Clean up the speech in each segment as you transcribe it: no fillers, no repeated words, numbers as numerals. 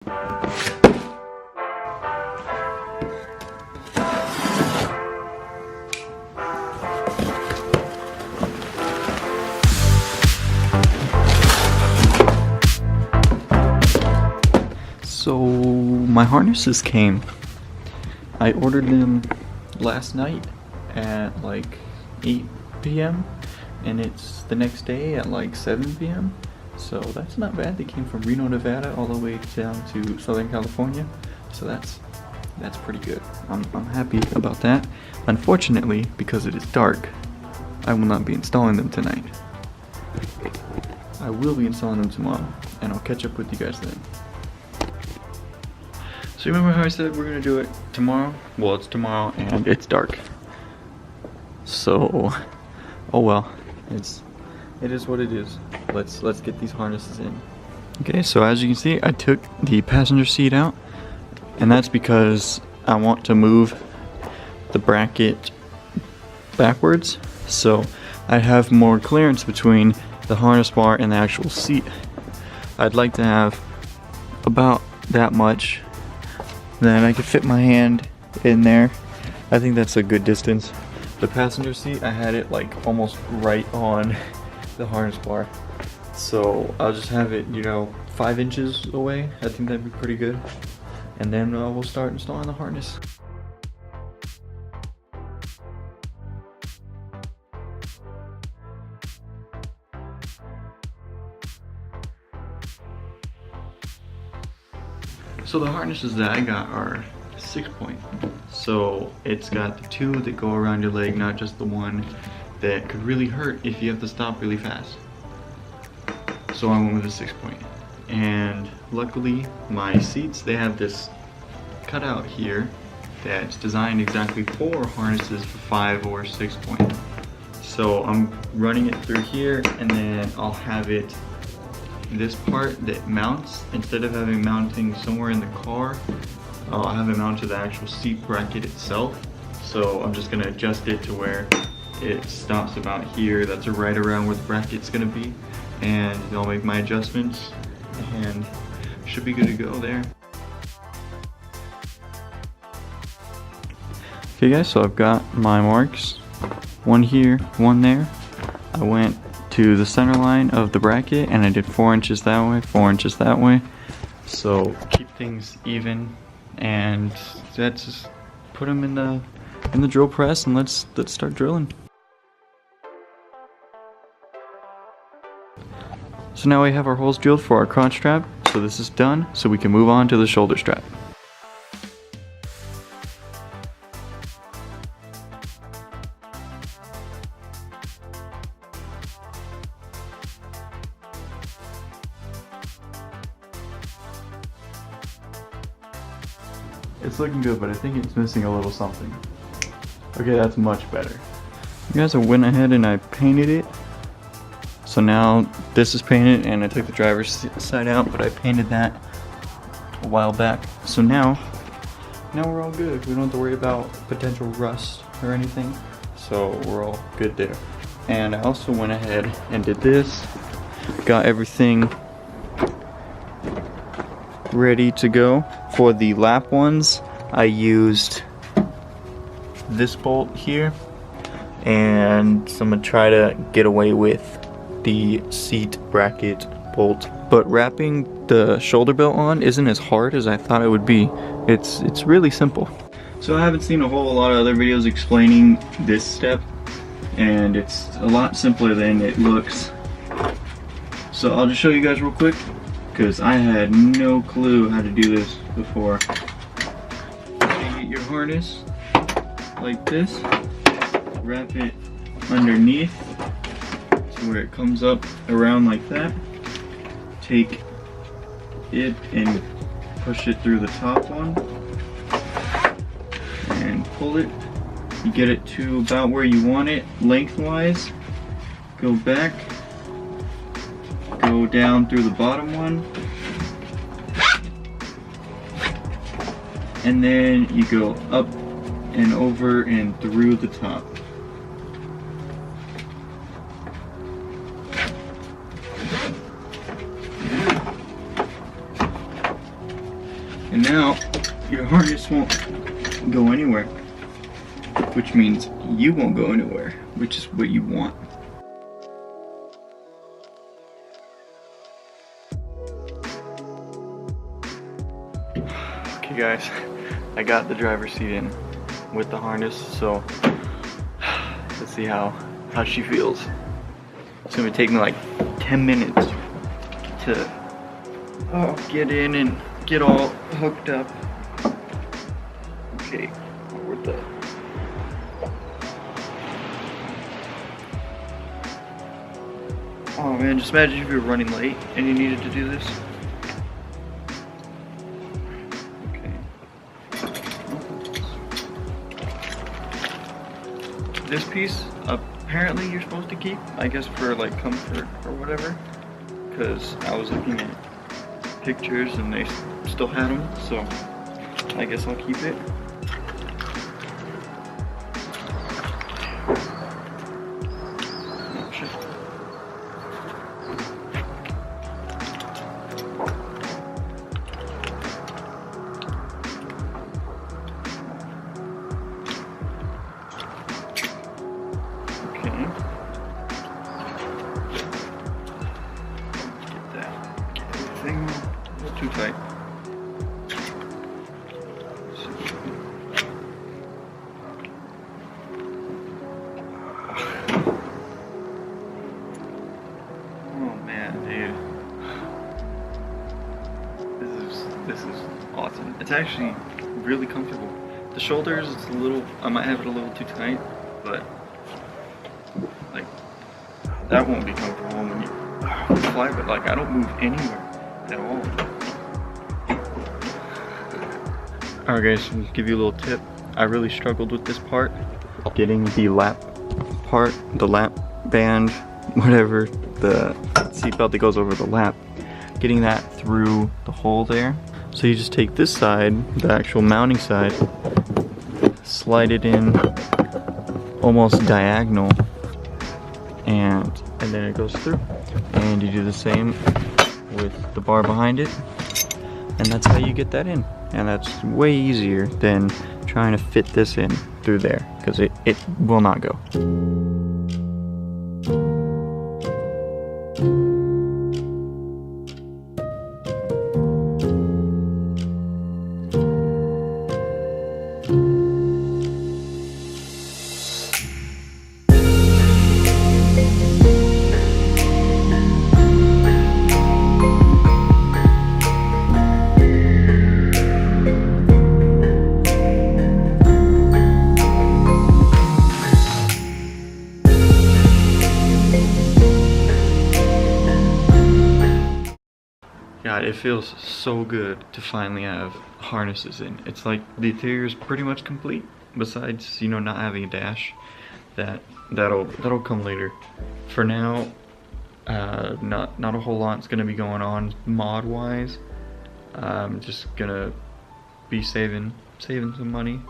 So my harnesses came. I ordered them last night at like 8 p.m. and it's the next day at like 7 p.m. So that's not bad. They came from Reno, Nevada all the way down to Southern California. So that's pretty good. I'm happy about that. Unfortunately, because it is dark, I will not be installing them tonight. I will be installing them tomorrow, and I'll catch up with you guys then. So remember how I said we're gonna do it tomorrow? Well, it's tomorrow and it's dark. So, oh well, it is what it is. Let's get these harnesses in. Okay, so as you can see, I took the passenger seat out, and that's because I want to move the bracket backwards, so I have more clearance between the harness bar and the actual seat. I'd like to have about that much. Then I could fit my hand in there. I think that's a good distance. The passenger seat, I had it like almost right on the harness bar. So I'll just have it, 5 inches away. I think that'd be pretty good. And then we'll start installing the harness. So the harnesses that I got are 6-point. So it's got the 2 that go around your leg, not just the one that could really hurt if you have to stop really fast. So I went with a 6-point. And luckily my seats, they have this cutout here that's designed exactly for harnesses for 5 or 6-point. So I'm running it through here, and then I'll have it this part that mounts, instead of having mounting somewhere in the car, I'll have it mount to the actual seat bracket itself. So I'm just going to adjust it to where it stops about here. That's right around where the bracket's going to be, and I'll make my adjustments and should be good to go there. Okay guys, so I've got my marks, one here, one there. I went to the center line of the bracket and I did 4 inches that way, 4 inches that way. So keep things even, and that's just put them in the drill press, and let's start drilling. So now we have our holes drilled for our crotch strap. So this is done, so we can move on to the shoulder strap. It's looking good, but I think it's missing a little something. Okay, that's much better. You guys, I went ahead and I painted it. So now this is painted, and I took the driver's side out, but I painted that a while back. So now we're all good. We don't have to worry about potential rust or anything. So we're all good there. And I also went ahead and did this. Got everything ready to go. For the lap ones, I used this bolt here, and so I'm gonna try to get away with the seat bracket bolt. But wrapping the shoulder belt on isn't as hard as I thought it would be. It's really simple. So I haven't seen a whole lot of other videos explaining this step, and it's a lot simpler than it looks. So I'll just show you guys real quick, because I had no clue how to do this before. You get your harness like this, wrap it underneath to where it comes up around like that. Take it and push it through the top one and pull it. You get it to about where you want it lengthwise. Go back. Go down through the bottom one, and then you go up and over and through the top. And now your harness won't go anywhere, which means you won't go anywhere, which is what you want. Okay guys, I got the driver's seat in with the harness, so let's see how she feels. It's gonna take me like 10 minutes to get in and get all hooked up. Okay, where'd the... Oh man, just imagine if you were running late and you needed to do this. Okay. This piece, apparently you're supposed to keep, I guess for like comfort or whatever, because I was looking at pictures and they still had them, so I guess I'll keep it. Oh shit. Okay. Get everything a little too tight. Oh man, dude. This is awesome. It's actually really comfortable. The shoulders, it's a little, I might have it a little too tight, but like that won't be comfortable when you fly, but like I don't move anywhere at all. Alright guys, I'll give you a little tip. I really struggled with this part. Getting the lap part, the lap band, whatever, the seatbelt that goes over the lap, getting that through the hole there. So you just take this side, the actual mounting side, slide it in almost diagonal, and then it goes through. And you do the same with the bar behind it, and that's how you get that in. And that's way easier than trying to fit this in through there, because it will not go. God, it feels so good to finally have harnesses in. It's like the interior is pretty much complete, besides, you know, not having a dash. That'll come later. For now, not a whole lot's gonna be going on mod wise. I'm just gonna be saving some money,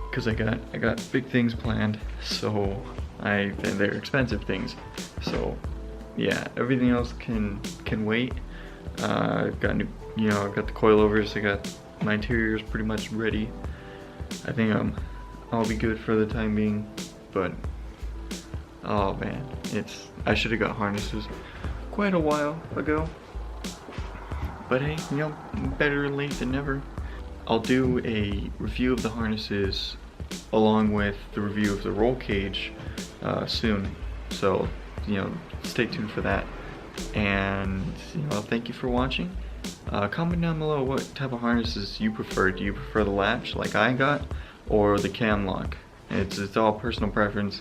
because I got big things planned. So they're expensive things. So yeah, everything else can wait. I've got new, you know, I've got the coilovers. I got my interior is pretty much ready. I think I'll be good for the time being. But oh man, I should have got harnesses quite a while ago. But hey, you know, better late than never. I'll do a review of the harnesses along with the review of the roll cage soon. So, you know, stay tuned for that. And, you know, thank you for watching. Comment down below what type of harnesses you prefer. Do you prefer the latch like I got, or the camlock? It's all personal preference.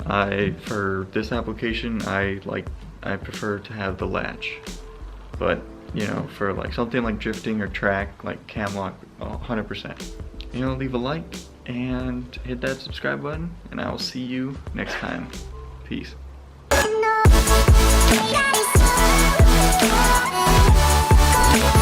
For this application, I prefer to have the latch. But, you know, for like something like drifting or track, like camlock, 100%. You know, leave a like and hit that subscribe button, and I will see you next time. Peace. Yeah.